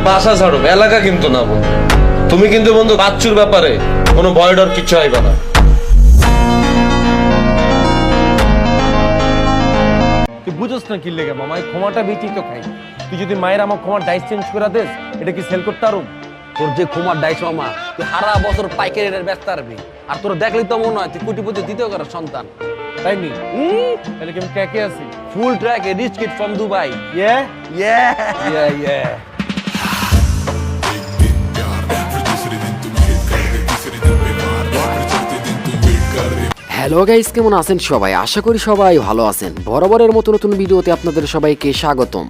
বাসা ছাড়ো, এলাকা কিন্তু না বন্ধু। তুমি কিন্তু বন্ধু বাচ্চুর ব্যাপারে কোনো ভয় ডর কিছু আইবা না। তুই বুঝোস না কি লেগে মামা, এই ক্ষমাটা বেশি তো খাই। তুই যদি মায়ের আমার ক্ষমার ডাইস চেঞ্জ করে দেস, এটা কি সেল করতে পারো? তোর যে ক্ষমার ডাইস মামা, তুই সারা বছর পাইকারি রেট ব্যস্ত পারবি। আর তোর দেখলি তো মনে হয় তুই কোটিপতি দ্বিতীয় করার সন্তান। তাই নি? তাহলে কি আমি ট্র্যাকে আছি? Full track a rich kid from Dubai. Yeah yeah yeah yeah. Hello guys, কেমন আছেন সবাই? আশা করি সবাই ভালো আছেন। বরাবরের মতো নতুন ভিডিওতে আপনাদের সবাইকে স্বাগতম।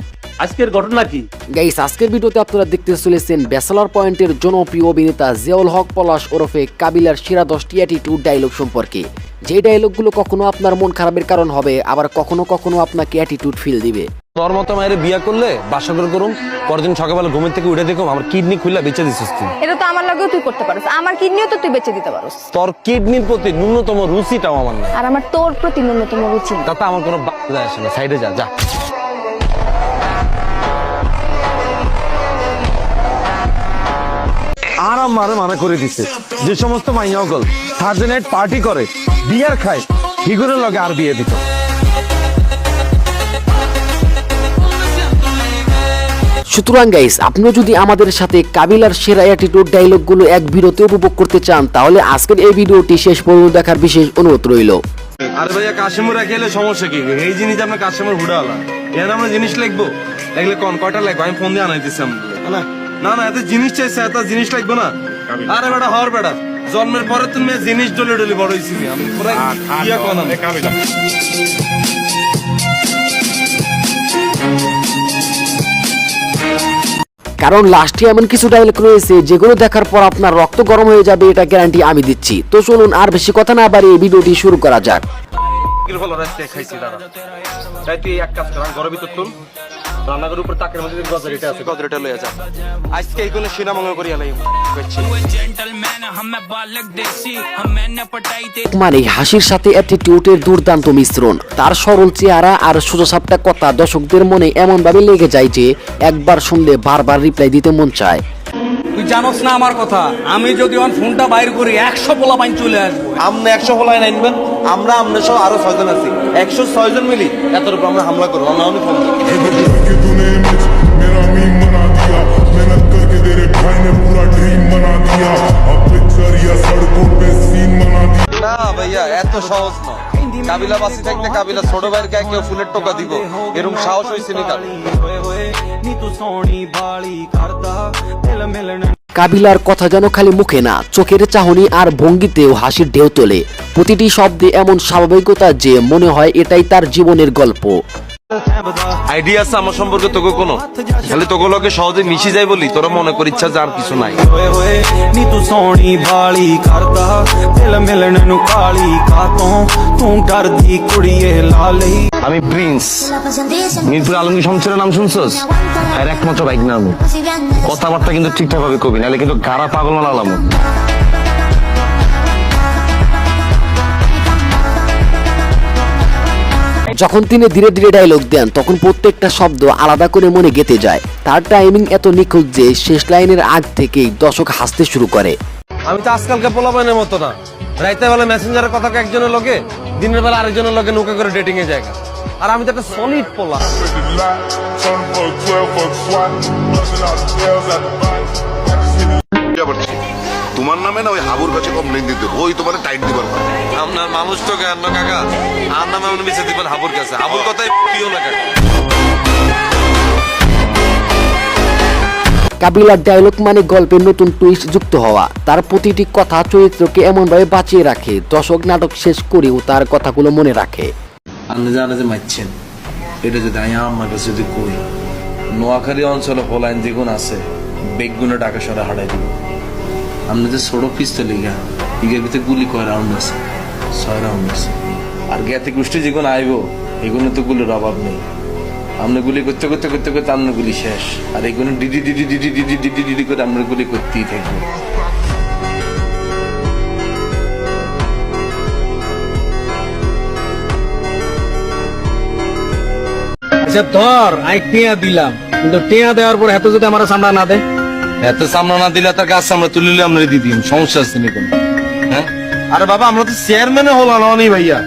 আজকের ঘটনা কি গাইস, আজকের ভিডিওতে আপনারা দেখতে চলেছেন ব্যাচেলর পয়েন্টের জনপ্রিয় অভিনেতা জিয়াউল হক পলাশ ওরফে কাবিলার সেরা 10টি অ্যাটিটিউড ডায়লগ সম্পর্কে। যে ডায়লগগুলো কখনো আপনার মন খারাপের কারণ হবে, আবার কখনো কখনো আপনাকে অ্যাটিটিউড ফিল দিবে। তোর মতো মায়ের বিয়া করলে বাসা করে করুম, পরদিন সকালবেলা ঘুমের থেকে উঠে দেখুম আমার কিডনি খুললা বেঁচে দিছিস তুই। এটা তো আমার লাগেও তুই করতে পারিস, আমার কিডনিও তো তুই বেঁচে দিতে পারিস। তোর কিডনির প্রতি ন্যূনতম রুচিটাও আমার নাই। আর আমার তোর প্রতি ন্যূনতম রুচি নেই। তাতে আমার কোনো যায় আসে না। সাইডে যা যা। আর আমারে মানা করে দিছে যে সমস্ত মাইয়াগল থার্সডে নাইট পার্টি করে, বিয়ার খায়, হিগুরের লগে আর বিয়ে দিত। সুতরাং গাইস, আপনিও যদি আমাদের সাথে কাবিলার সেরা অ্যাটিটিউড ডায়লগগুলো এক ভিডিওতে উপভোগ করতে চান, তাহলে আজকের এই ভিডিওটি শেষ পর্যন্ত দেখার বিশেষ অনুরোধ রইল। আরে ভাইয়া কাশিমুর খেলে সমস্যা কি? এই জিনিস আপনার কাশিমুর হুডালা এর আমরা জিনিস লিখবো, লাগলে কোন কয়টা লাগবে আমি ফোন দিয়ে আনাইতেছি। না না এত জিনিস চাইছে, এত জিনিস লাগবে না। আরে বেটা হর বেটা, জন্মের পরে তুমি জিনিস ডলে ডলে বড় হয়েছি আমি পুরো ইয়া কোন কারণ লাস্টে এমন কিছু ডায়লগ রয়েছে যেগুলো দেখার পর আপনার রক্ত গরম হয়ে যাবে, এটা গ্যারান্টি আমি দিচ্ছি। তো চলুন আর বেশি কথা না বাড়িয়ে ভিডিওটি শুরু করা যাক। খাইছি দাঁড়া, তাই তুই এক কাজ কর, ঘরের ভিতর তুল, রান্নাঘরের উপর তাকের মধ্যে গজরিটা আছে, গজরিটা লইয়া যা। আজকে এই কোন সিনা মঙ্গল করিয়া লাই মানে হাসির সাথে অ্যাটিটিউডের দুর্দান্ত মিশ্রণ। তার সরল চেহারা আর সোজাসাপটা কথা দর্শকদের মনে এমন ভাবে লেগে যায় যে একবার শুনলে বারবার রিপ্লাই দিতে মন চায়। তুই জানোস না আমার কথা, আমি যদি ফোনটা বাইর করি 100 পোলা বাইন চলে আসবো। আমনে 100 হলাই নাইনবেন, আমরা আমনে সহ আরো 6 জন আছি, 106 জন মিলি এতর উপর আমরা হামলা করব। আমরা ফোন मेरा मीम बना दिया, मेहनत करके तेरे भाई ने पूरा ड्रीम बना दिया, अब पिक्चर या सड़कों पे सीन बना दिया। না ভাইয়া এত সহজ না। কাবিলা বাসি থাকলে কাবিলা ছোট ভাইয়ের গায়ে কেউ ফুলের টোকা দিব, এরকম সাহস হইছে নি কাবিলা। কাবিলার কথা যেন খালি মুখে না, চোখের চাহনি আর ভঙ্গিতেও হাসির ঢেউ তোলে। প্রতিটি শব্দে এমন স্বাভাবিকতা যে মনে হয় এটাই তার জীবনের গল্প। আইডিয়া আছে আমার সম্পর্কে তোকে কোনো, খালি তোকে লগে সহজে মিশি যায় বলি তোরা মনে কর ইচ্ছা যে আর কিছু নাই। ਨੀ ਤੂੰ ਸੋਹਣੀ ਬਾਲੀ ਕਰਦਾ ਦਿਲ ਮਿਲਣ ਨੂੰ ਕਾਲੀ ਕਾਤੋਂ ਤੂੰ ਡਰਦੀ ਕੁੜੀਏ ਲਾਲੀ। আমি প্রিন্স, মিরপুর আলমগীর শমশেরের নাম শুনছস? আর একমাত্র বাইক না আমি, কথাবার্তা কিন্তু ঠিকঠাক ভাবে কবি, নাহলে কিন্তু গাড়া পাগল না লাগলাম। যখন তিনি ধীরে ধীরে ডায়লগ দেন, তখন প্রত্যেকটা শব্দ আলাদা করে মনে গেঁথে যায়। তার টাইমিং এত নিখুঁত যে শেষ লাইনের আগ থেকেই দর্শক হাসতে শুরু করে। আমি তো আজকালকে পোলাপানের মতো না, রাইতে বেলা মেসেঞ্জারের কথা একজনের লগে, দিনের বেলা আরেকজনের লগে নৌকা করে ডেটিং এ যায়। আর আমি তো একটা সলিড পোলা। তোমার নামে না ওই হাবুর কাছে কমপ্লেন দিতে, ওই তোমার টাইট দিবার। আপনার মানুষ তো কেন কাকা, আর নামে আপনি মিশে দিবেন হাবুর কাছে, হাবুর কথাই প্রিয় না কাকা। কাবিলার ডায়লগ মানে গল্পের নতুন টুইস্ট যুক্ত হওয়া। তার প্রতিটি কথা চরিত্রকে এমনভাবে বাঁচিয়ে রাখে, দর্শক নাটক শেষ করেও তার কথাগুলো মনে রাখে। আপনি জানেন যে মারছেন, এটা যদি আমি আমার কাছে যদি কই, নোয়াখালী অঞ্চলে পোলাইন যেগুন আছে বেগুনে টাকা সরে হারাই দিব। আপনি যে ছোট পিস্তল ইগের ভিতরে গুলি কয় রাউন্ড আছে, 6 রাউন্ড আছে। আর জ্ঞাতি গোষ্ঠী যেগুন আইব এগুলো তো গুলির অভাব নেই। আপনি গুলি করতে করতে করতে করতে আপনার গুলি শেষ, আর এগুলো DD DD DD DD DD DD করে আমরা গুলি করতেই থাকবো। আচ্ছা ধর আমি টিয়া দিলাম, কিন্তু টিয়া দেওয়ার পর এত যদি আমার সামনে না দেয়, এত সামনে না দিলে তার গাছ আমরা তুলিলে আমরা দিয়ে দিই, সমস্যা আছে নি কোনো? হ্যাঁ, আরে বাবা আমরা তো চেয়ারম্যানে হলাম না ভাইয়া।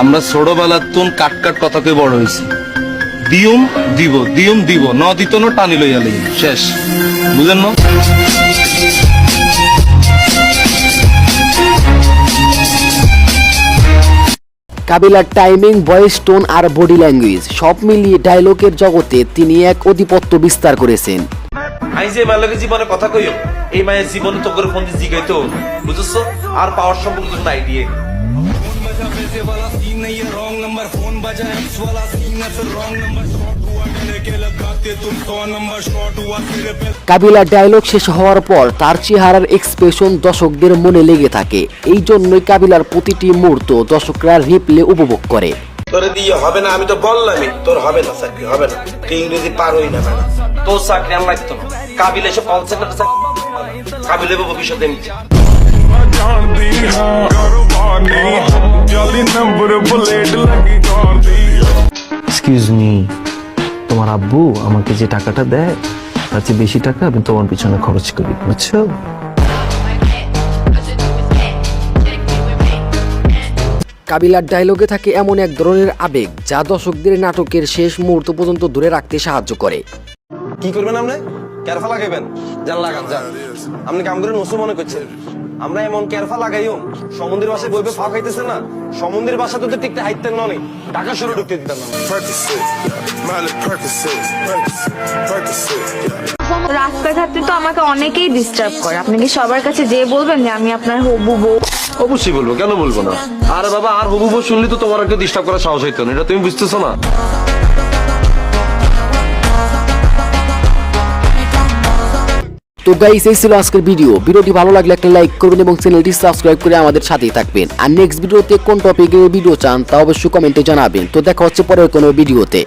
আমরা ছোটবেলার তুন কাট কাট কথাকে বড় হয়েছি। দিউম দিব, দিউম দিব, ন দিত না টানি লইয়া লই, শেষ। বুঝেন না? কাবিলার টাইমিং, ভয়েস টোন আর বডি ল্যাঙ্গুয়েজ সব মিলিয়ে ডায়লগের জগতে তিনি এক আধিপত্য বিস্তার করেছেন। আমি যে মায়ের জীবনে কথা কইও, এই মায়ের জীবনে তো করে ফোন দিয়ে জিগাইতো, বুঝছো? আর পাওয়ার সম্পর্কে কোনো আইডিয়া কাবিলার ডায়লগ শেষ হওয়ার পর তার চেহারার এক্সপ্রেশন দর্শকদের মনে লেগে থাকে। এই জন্যই কাবিলার প্রতিটি মুহূর্ত দর্শকরা রিপ্লে উপভোগ করে। তোরে দিয়ে হবে না, আমি তো বললামই তোর হবে না, চাকরি হবে না, তুই ইংরেজি পার হই না ম্যাডাম, তোর চাকরি আর লাগতো না। কাবিল এসে পৌঁছে না, কাবিলে ভবিষ্যতে নিচ্ছে। এক্সকিউজ মি, তোমার আব্বু আমাকে যে টাকাটা দেয় তার চেয়ে বেশি টাকা আমি তোমার পিছনে খরচ করি, বুঝছো? কাবিলার ডায়লগে থাকে এমন এক ধরনের আবেগ যা দর্শকদের নাটকের শেষ মুহূর্ত পর্যন্ত ধরে রাখতে সাহায্য করে। কি করবেন আপনি? কেরফা লাগাইবেন? জান লাগান যান। আপনি কাম করে নসু মনে করছেন আমরা এমন কেরফা লাগাইও সমুদ্রের বাসায় বইবে ফাঁক হইতেছে না, সমুদ্রের বাসা তো টিকতে হাইতেন ননি, ঢাকা শুরু ঢুকতে দিতাম না। রাস্তাঘাটে তো আমাকে অনেকেই ডিস্টার্ব করে, আপনি কি সবার কাছে যেয়ে বলবেন যে আমি আপনার হবু বউ? অবশ্যই বলবো, কেন বলবো না? আরে বাবা, আর হবু বউ শুনলে তো তোমার একটা ডিস্টার্ব করার সাহস হইতো না, এটা তুমি বুঝতেছো না? তো গাইস, এই ছিল আজকের ভিডিওটি ভালো লাগলে একটা লাইক করবেন এবং চ্যানেলটি সাবস্ক্রাইব করে আমাদের সাথেই থাকবেন। আর নেক্সট ভিডিওতে কোন টপিকের ভিডিও চান তা অবশ্যই কমেন্টে জানাবেন। তো দেখা হচ্ছে পরের কোনো ভিডিওতে।